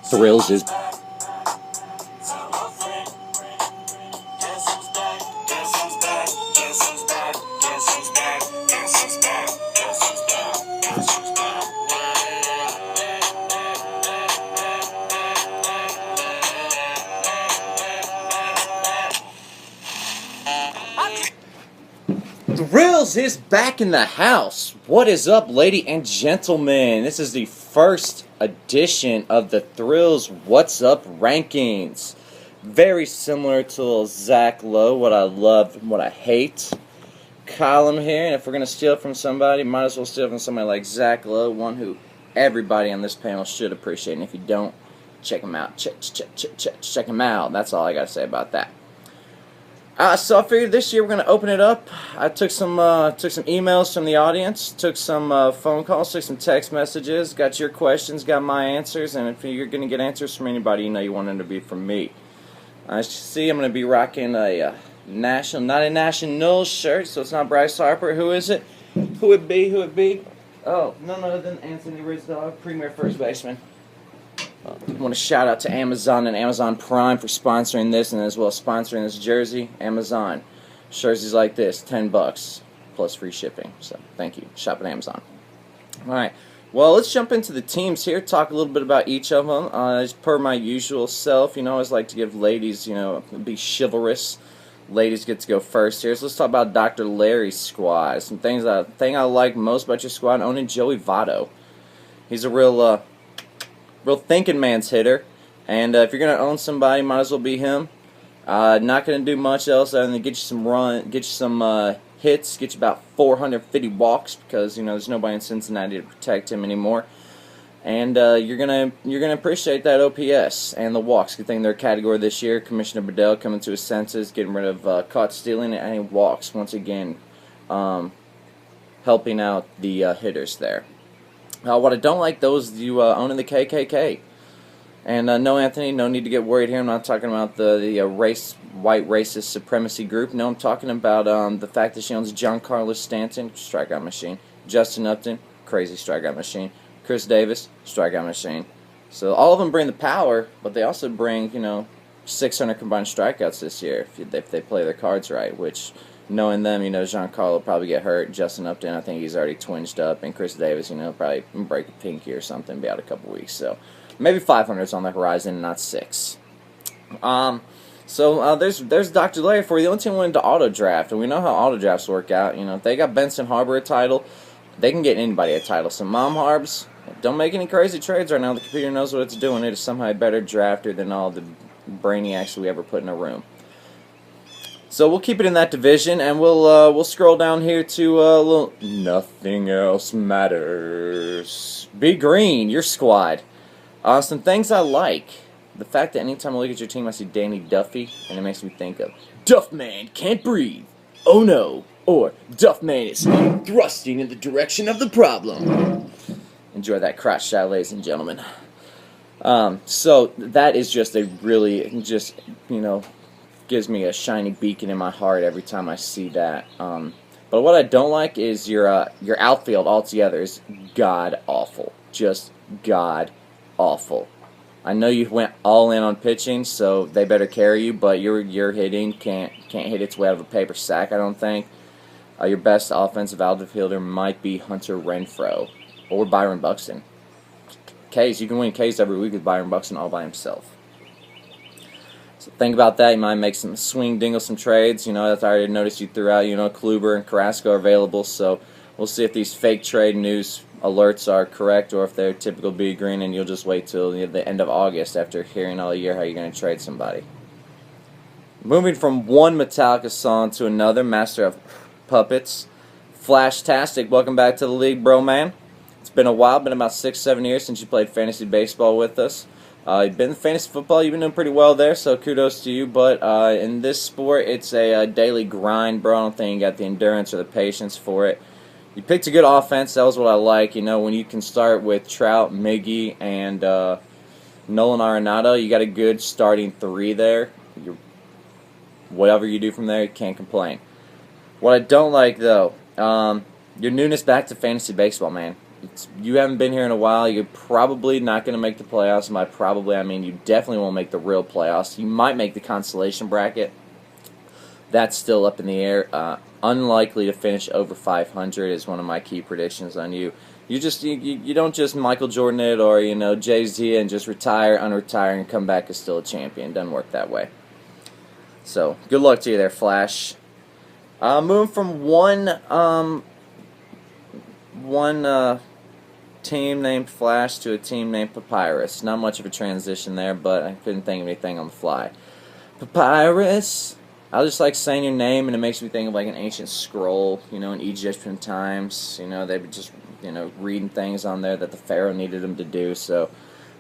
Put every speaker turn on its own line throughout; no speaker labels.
Thrills is Thrills is back in the house. What is up, ladies and gentlemen? This is the first edition of the Thrills What's Up rankings. Very similar to Zach Lowe, what I love and what I hate column here. And if we're going to steal from somebody, might as well steal from somebody like Zach Lowe, one who everybody on this panel should appreciate. And if you don't, check him out. Check him out. That's all I got to say about that. So I figured this year we're going to open it up. I took some emails from the audience, took some phone calls, took some text messages, got your questions, got my answers, and if you're going to get answers from anybody, you know you want them to be from me. As you see, I'm going to be rocking a not a national shirt, so it's not Bryce Harper. Who is it? Who it be? Who it be? Oh, none other than Anthony Rizzo, premier first baseman. I want to shout out to Amazon and Amazon Prime for sponsoring this and as well as sponsoring this jersey. Amazon. Jerseys like this, $10 plus free shipping. So thank you. Shop at Amazon. Alright. Well, let's jump into the teams here. Talk a little bit about each of them. As per my usual self, I always like to give ladies, be chivalrous. Ladies get to go first here. So let's talk about Dr. Larry's squad. Some thing I like most about your squad, owning Joey Votto. He's a real thinking man's hitter, and if you're going to own somebody, might as well be him. Not going to do much else other than get you some hits, get you about 450 walks because there's nobody in Cincinnati to protect him anymore, and you're gonna appreciate that OPS and the walks. Good thing they're a category this year. Commissioner Bedell coming to his senses, getting rid of caught stealing and any walks once again, helping out the hitters there. What I don't like, those you owning the KKK. And no, Anthony, no need to get worried here. I'm not talking about the white racist supremacy group. No, I'm talking about the fact that she owns Giancarlo Stanton, strikeout machine. Justin Upton, crazy strikeout machine. Chris Davis, strikeout machine. So all of them bring the power, but they also bring 600 combined strikeouts this year if they play their cards right, which, knowing them, Giancarlo will probably get hurt. Justin Upton, I think he's already twinged up. And Chris Davis, probably break a pinky or something, be out a couple weeks. So maybe 500 is on the horizon, not 6. So there's Dr. Larry for you. The only team went into auto draft, and we know how auto drafts work out. If they got Benson Harbor a title, they can get anybody a title. So Mom Harbs, don't make any crazy trades right now. The computer knows what it's doing. It is somehow a better drafter than all the brainiacs we ever put in a room. So we'll keep it in that division, and we'll scroll down here to a little nothing else matters. Be Green, your squad. Some things I like. The fact that anytime I look at your team, I see Danny Duffy, and it makes me think of Duffman can't breathe. Oh no. Or Duffman is thrusting in the direction of the problem. Enjoy that crotch shot, ladies and gentlemen. So that is just a really gives me a shiny beacon in my heart every time I see that. But what I don't like is your outfield altogether is god awful, just god awful. I know you went all in on pitching, so they better carry you. But your hitting can't hit its way out of a paper sack. I don't think. Your best offensive outfielder might be Hunter Renfroe or Byron Buxton. Ks, you can win Ks every week with Byron Buxton all by himself. So think about that. You might make some dingle some trades. That's I already noticed you threw out. Kluber and Carrasco are available. So we'll see if these fake trade news alerts are correct or if they're typical B Green, and you'll just wait till the end of August after hearing all year how you're going to trade somebody. Moving from one Metallica song to another, Master of Puppets, Flashtastic. Welcome back to the league, bro, man. It's been a while. Been about 6-7 years since you played fantasy baseball with us. You've been in fantasy football. You've been doing pretty well there, so kudos to you. But in this sport, it's a daily grind, bro. I don't think you got the endurance or the patience for it. You picked a good offense. That was what I like. When you can start with Trout, Miggy, and Nolan Arenado, you got a good starting 3 there. Whatever you do from there, you can't complain. What I don't like, though, your newness back to fantasy baseball, man. You haven't been here in a while. You're probably not going to make the playoffs. And by probably, I mean you definitely won't make the real playoffs. You might make the consolation bracket. That's still up in the air. Unlikely to finish over 500 is one of my key predictions on you. You don't just Michael Jordan it or Jay-Z and just retire, unretire, and come back as still a champion. Doesn't work that way. So good luck to you there, Flash. Moving from one team named Flash to a team named Papyrus. Not much of a transition there, but I couldn't think of anything on the fly. Papyrus. I just like saying your name, and it makes me think of like an ancient scroll, in Egyptian times. They were just, reading things on there that the pharaoh needed them to do. So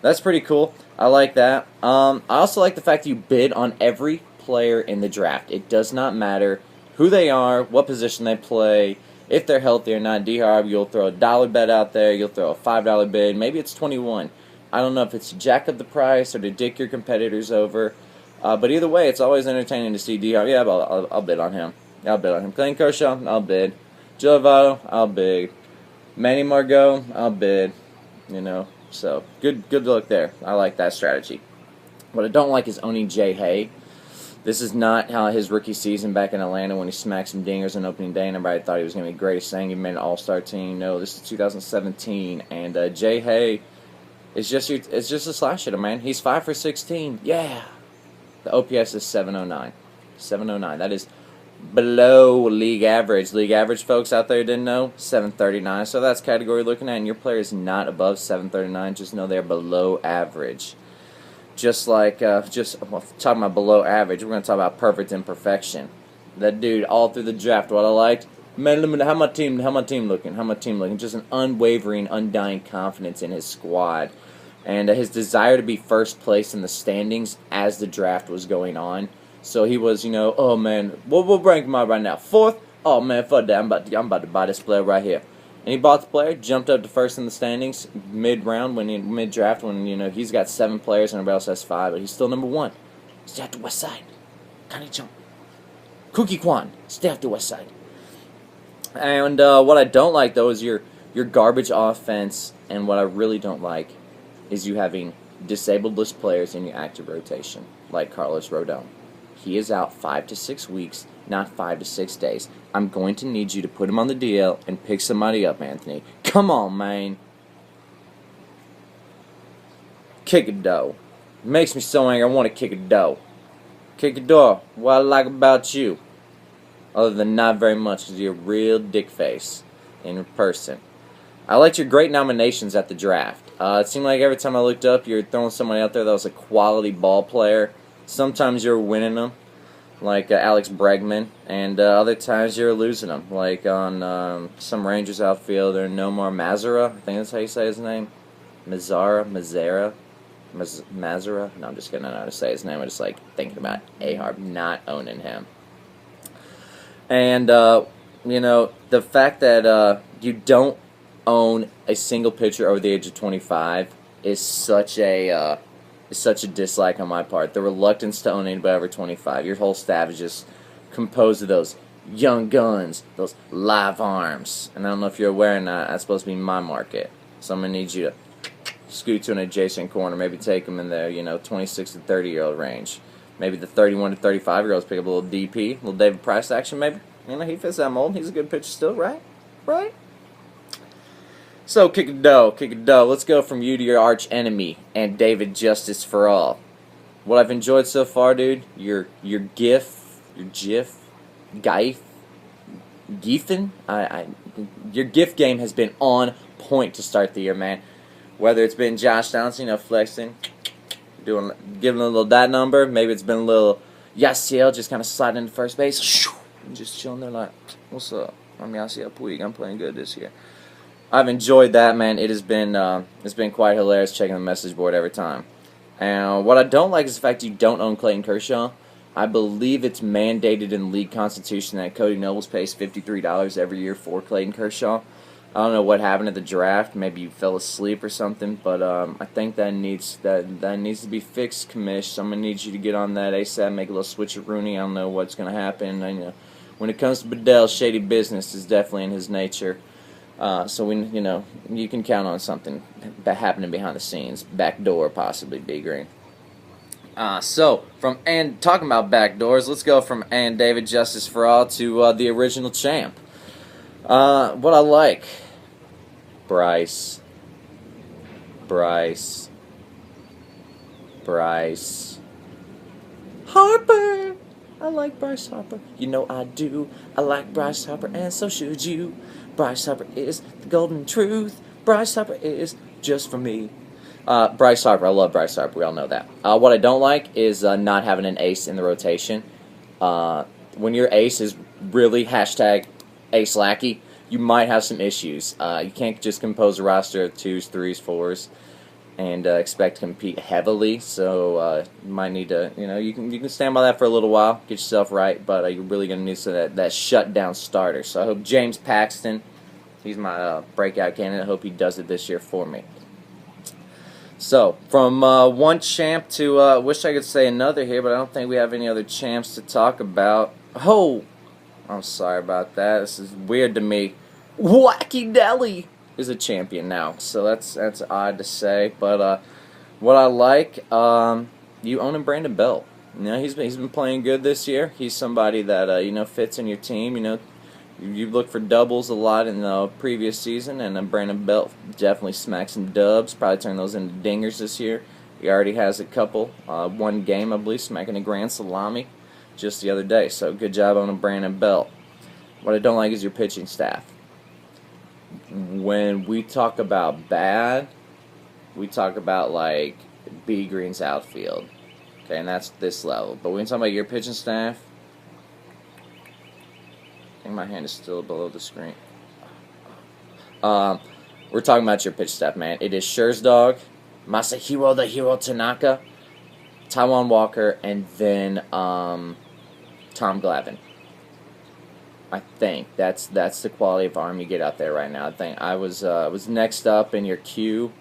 that's pretty cool. I like that. I also like the fact that you bid on every player in the draft. It does not matter who they are, what position they play, if they're healthy or not. D-Harb, you'll throw a dollar bet out there. You'll throw a $5 bid. Maybe it's 21. I don't know if it's to jack up the price or to dick your competitors over. But either way, it's always entertaining to see D-Harb. Yeah, I'll bid on him. I'll bid on him. Clayton Kershaw, I'll bid. Joe Votto, I'll bid. Manny Margot, I'll bid. So good luck there. I like that strategy. What I don't like is owning Jay Hay. This is not how his rookie season back in Atlanta when he smacked some dingers on opening day and everybody thought he was going to be great, saying he made an all-star team. No, this is 2017, and Jay Hay is just a slash hitter, man. He's 5 for 16. Yeah. The OPS is 709. 709. That is below league average. League average, folks out there didn't know, 739. So that's category looking at, and your player is not above 739. Just know they're below average. Just like, talking about below average, we're going to talk about perfect imperfection. That dude, all through the draft, what I liked, man, how my team looking? Just an unwavering, undying confidence in his squad. And his desire to be first place in the standings as the draft was going on. So he was, oh man, we'll rank him out right now. 4th? Oh man, fuck that, I'm about to buy this player right here. And he bought the player, jumped up to first in the standings mid-round, mid-draft, when he's got 7 players and everybody else has 5, but he's still number 1. Stay out the west side. Connie Chung. Cookie Kwan. Stay out the west side. And what I don't like though is your garbage offense, and what I really don't like is you having disabled list players in your active rotation, like Carlos Rodon. He is out 5 to 6 weeks, not 5 to 6 days. I'm going to need you to put him on the DL and pick somebody up, Anthony. Come on, man. Kick a dough. Makes me so angry, I want to kick a dough. Kick a door. What I like about you, other than not very much, is you're a real dick face in person. I liked your great nominations at the draft. It seemed like every time I looked up, you're throwing somebody out there that was a quality ball player. Sometimes you're winning them, like Alex Bregman, and other times you're losing them, like on some Rangers outfielder, Nomar Mazara. I think that's how you say his name. Mazara? No, I'm just kidding. I don't know how to say his name. I'm just like thinking about A-Harp not owning him. And, the fact that you don't own a single pitcher over the age of 25 is such a dislike on my part. The reluctance to own anybody over 25. Your whole staff is just composed of those young guns, those live arms. And I don't know if you're aware or not, that's supposed to be my market. So I'm going to need you to scoot to an adjacent corner, maybe take them in the 26 to 30-year-old range. Maybe the 31 to 35-year-olds pick up a little DP, a little David Price action maybe. He fits that mold. He's a good pitcher still, right? Right? So, kick a dough. Let's go from you to your arch enemy and David Justice for All. What I've enjoyed so far, dude, your GIF, Geithen, your GIF game has been on point to start the year, man. Whether it's been Josh Donaldson, flexing, giving a little that number, maybe it's been a little Yasiel just kind of sliding into first base, and just chilling there like, what's up? I'm Yasiel Puig. I'm playing good this year. I've enjoyed that, man. It's been quite hilarious checking the message board every time. And what I don't like is the fact you don't own Clayton Kershaw. I believe it's mandated in the league constitution that Cody Nobles pays $53 every year for Clayton Kershaw. I don't know what happened at the draft. Maybe you fell asleep or something, but I think that needs to be fixed, Commish. So I'm gonna need you to get on that ASAP, make a little switcheroonie. I don't know what's gonna happen. when it comes to Bedell, shady business is definitely in his nature. So you can count on something happening behind the scenes, back door possibly, B Green. And talking about back doors, let's go from and David Justice for All to the original champ. What I like, Bryce. Harper. I like Bryce Harper. You know I do. I like Bryce Harper, and so should you. Bryce Harper is the golden truth. Bryce Harper is just for me. Bryce Harper. I love Bryce Harper. We all know that. What I don't like is not having an ace in the rotation. When your ace is really hashtag ace lackey, you might have some issues. You can't just compose a roster of 2s, 3s, 4s, and expect to compete heavily. So you might need to, you can stand by that for a little while, get yourself right, but you're really going to need that shutdown starter. So I hope James Paxton, he's my breakout candidate. I hope he does it this year for me. So from one champ to wish I could say another here, but I don't think we have any other champs to talk about. Oh, I'm sorry about that. This is weird to me. Wacky Deli is a champion now, so that's odd to say. But what I like, you own Brandon Belt. He's been playing good this year. He's somebody that fits in your team. You look for doubles a lot in the previous season, and Brandon Belt definitely smacked some dubs. Probably turned those into dingers this year. He already has a couple. One game, I believe, smacking a grand salami just the other day. So good job on Brandon Belt. What I don't like is your pitching staff. When we talk about bad, we talk about like B Green's outfield. Okay, and that's this level. But when we talk about your pitching staff, I think my hand is still below the screen. We're talking about your pitch staff, man. It is Scherzog, Masahiro the Hero Tanaka, Taijuan Walker, and then Tom Glavine. I think that's the quality of arm you get out there right now. I think I was next up in your queue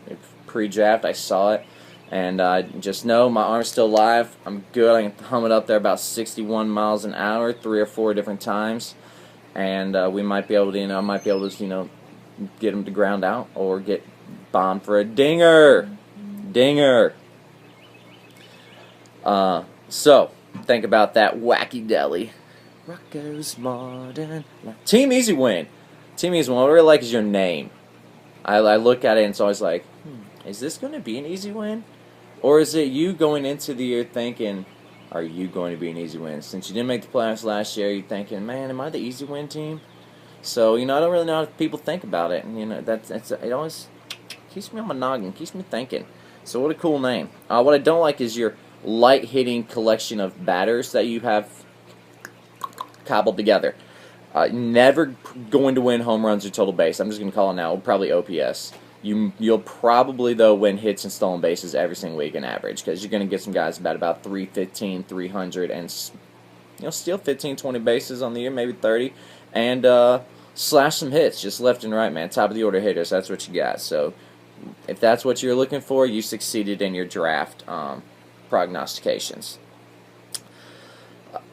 pre-draft. I saw it, and just know my arm's still live. I'm good. I can hum it up there about 61 miles an hour, 3 or 4 different times, and we might be able to, I might be able to, get him to ground out or get bombed for a dinger. So think about that, Wacky Deli. Rocco's Modern Team Easy Win. Team Easy Win. What I really like is your name. I look at it and it's always like, is this going to be an easy win? Or is it you going into the year thinking, are you going to be an easy win? Since you didn't make the playoffs last year, you're thinking, man, am I the easy win team? So, I don't really know how people think about it. And, it always keeps me on my noggin, keeps me thinking. So what a cool name. What I don't like is your light-hitting collection of batters that you have cobbled together. Never going to win home runs or total base. I'm just going to call it now. Probably OPS. You'll probably, though, win hits and stolen bases every single week in average, because you're going to get some guys about 315, 300, and steal 15, 20 bases on the year, maybe 30, and slash some hits just left and right, man. Top of the order hitters, that's what you got. So if that's what you're looking for, you succeeded in your draft prognostications.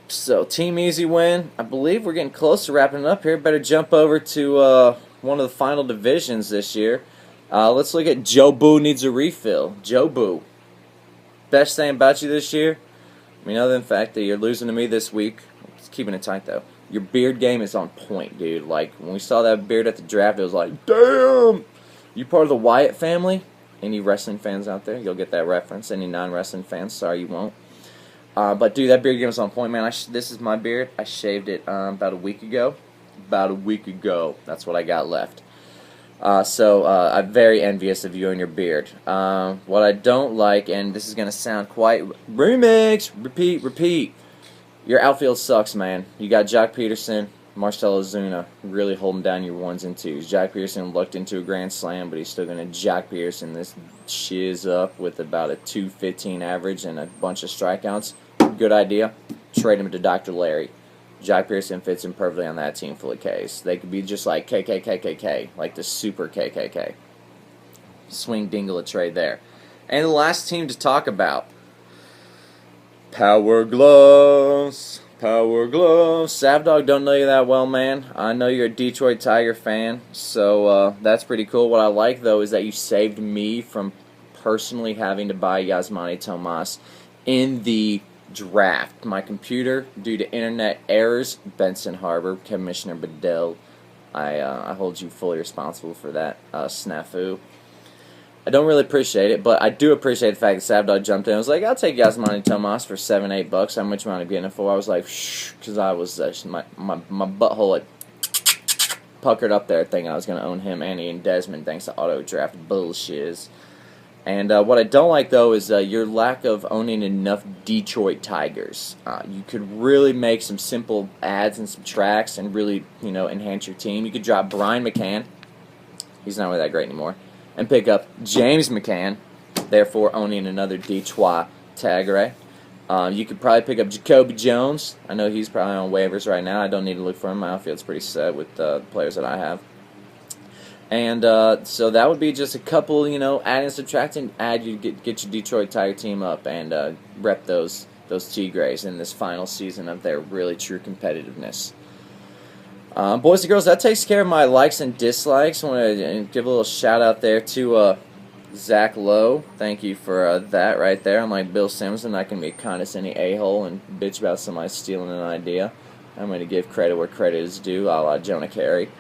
So, Team Easy Win. I believe we're getting close to wrapping it up here. Better jump over to one of the final divisions this year. Let's look at Joe Boo needs a refill. Joe Boo. Best thing about you this year, other than the fact that you're losing to me this week, just keeping it tight though, your beard game is on point, dude. Like, when we saw that beard at the draft, it was like, damn! You part of the Wyatt family? Any wrestling fans out there, you'll get that reference. Any non-wrestling fans, sorry you won't. But dude, that beard game is on point, man. This is my beard. I shaved it about a week ago. That's what I got left. So I'm very envious of you and your beard. What I don't like, and this is gonna sound quite remix, repeat. Your outfield sucks, man. You got Jock Peterson, Marcell Ozuna really holding down your 1s and 2s. Jock Peterson looked into a grand slam, but he's still gonna Jock Peterson this shiz up with about a 215 average and a bunch of strikeouts. Good idea. Trade him to Dr. Larry. Jock Peterson fits in perfectly on that team full of Ks. They could be just like KKKKK, like the super KKK. Swing dingle a trade there. And the last team to talk about, Power Gloves. Power Glove. Savdog, don't know you that well, man. I know you're a Detroit Tiger fan, so that's pretty cool. What I like, though, is that you saved me from personally having to buy Yasmani Tomas in the draft. My computer, due to internet errors, Benson Harbor, Commissioner Bedell, I hold you fully responsible for that snafu. I don't really appreciate it, but I do appreciate the fact that Savdog jumped in. I was like, I'll take Yasmani Tomas for $7-8. How much amount of getting it for? I was like, shh, because I was my butthole like puckered up there, thinking I was going to own him, Andy, and Desmond, thanks to auto draft bullshiz. And what I don't like, though, is your lack of owning enough Detroit Tigers. You could really make some simple adds and subtracts and really, enhance your team. You could drop Brian McCann. He's not really that great anymore. And pick up James McCann, therefore owning another Detroit Tigre. You could probably pick up Jacoby Jones. I know he's probably on waivers right now. I don't need to look for him. My outfield's pretty set with the players that I have. And so that would be just a couple, adding and subtracting. You get your Detroit Tiger team up and rep those Tigres in this final season of their really true competitiveness. Boys and girls, that takes care of my likes and dislikes. I want to give a little shout out there to Zach Lowe. Thank you for that right there. Unlike Bill Simpson, I can be a condescending a-hole and bitch about somebody stealing an idea. I'm going to give credit where credit is due, a la Jonah Carey.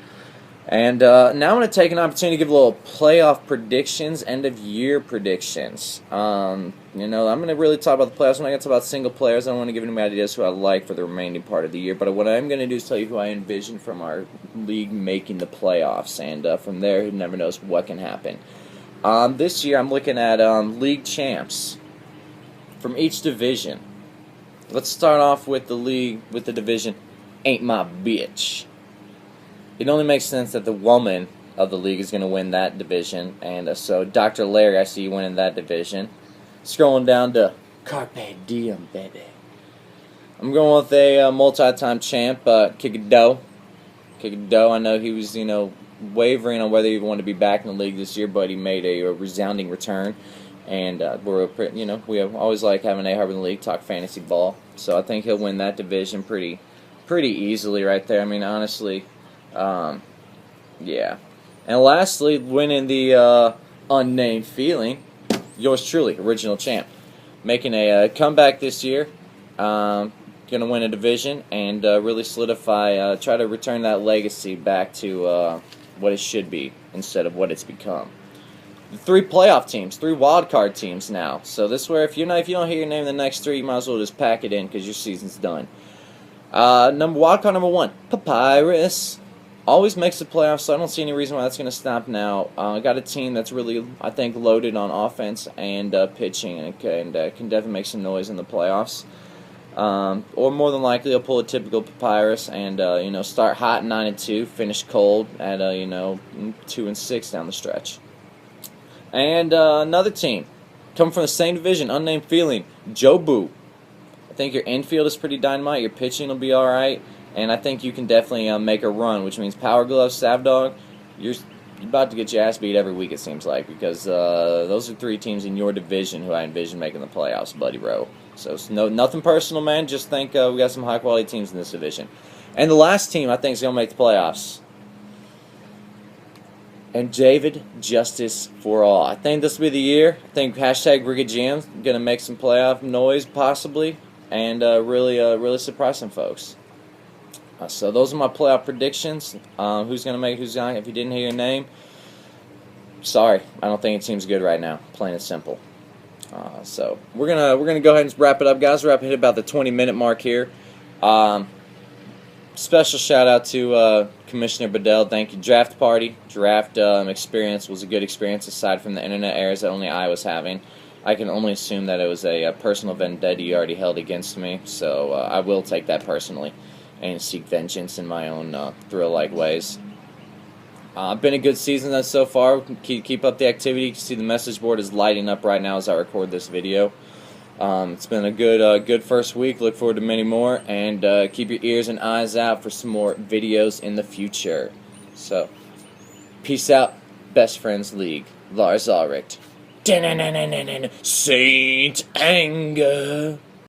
And now I'm going to take an opportunity to give a little playoff predictions, end-of-year predictions. I'm going to really talk about the playoffs when I get to about single players. I don't want to give any ideas who I like for the remaining part of the year. But what I'm going to do is tell you who I envision from our league making the playoffs. And from there, who never knows what can happen. This year, I'm looking at league champs from each division. Let's start off with the division Ain't My Bitch. It only makes sense that the woman of the league is going to win that division. And so, Dr. Larry, I see you winning that division. Scrolling down to Carpe Diem, baby. I'm going with a multi-time champ, Kikado. Kikado, I know he was, wavering on whether he wanted to be back in the league this year, but he made a resounding return. And we always like having A-Harbor in the league, talk fantasy ball. So I think he'll win that division pretty easily right there. I mean, honestly... yeah. And lastly, winning the unnamed feeling, yours truly, original champ, making a comeback this year. Gonna win a division and really solidify, try to return that legacy back to what it should be instead of what it's become. The 3 playoff teams, 3 wild card teams now. So this way, if you don't hear your name in the next 3, you might as well just pack it in because your season's done. Wild card number 1, Papyrus. Always makes the playoffs, so I don't see any reason why that's going to stop now. I got a team that's really, I think, loaded on offense and pitching, and can definitely make some noise in the playoffs. Or more than likely, they'll pull a typical Papyrus and start hot 9-2, finish cold at 2-6 down the stretch. And another team coming from the same division, unnamed feeling, Jobu. I think your infield is pretty dynamite. Your pitching will be all right. And I think you can definitely make a run, which means Power Glove, Savdog, you're about to get your ass beat every week, it seems like, because those are 3 teams in your division who I envision making the playoffs, buddy bro. So it's nothing personal, man. Just think we got some high-quality teams in this division. And the last team I think is going to make the playoffs. And David Justice for All. I think this will be the year. I think hashtag Riga Jams going to make some playoff noise, possibly, and really surprise some folks. So those are my playoff predictions. Who's going to make, who's not. If you didn't hear your name, sorry. I don't think it seems good right now. Plain and simple. So we're gonna go ahead and wrap it up, guys. We're hit about the 20-minute mark here. Special shout out to Commissioner Bedell. Thank you. Draft experience was a good experience aside from the internet errors that only I was having. I can only assume that it was a personal vendetta you already held against me, so I will take that personally and seek vengeance in my own thrill-like ways. Been a good season so far. Keep up the activity. You can see the message board is lighting up right now as I record this video. It's been a good first week. Look forward to many more, and keep your ears and eyes out for some more videos in the future. So, peace out, Best Friends League. Lars Ulrich. Saint Anger.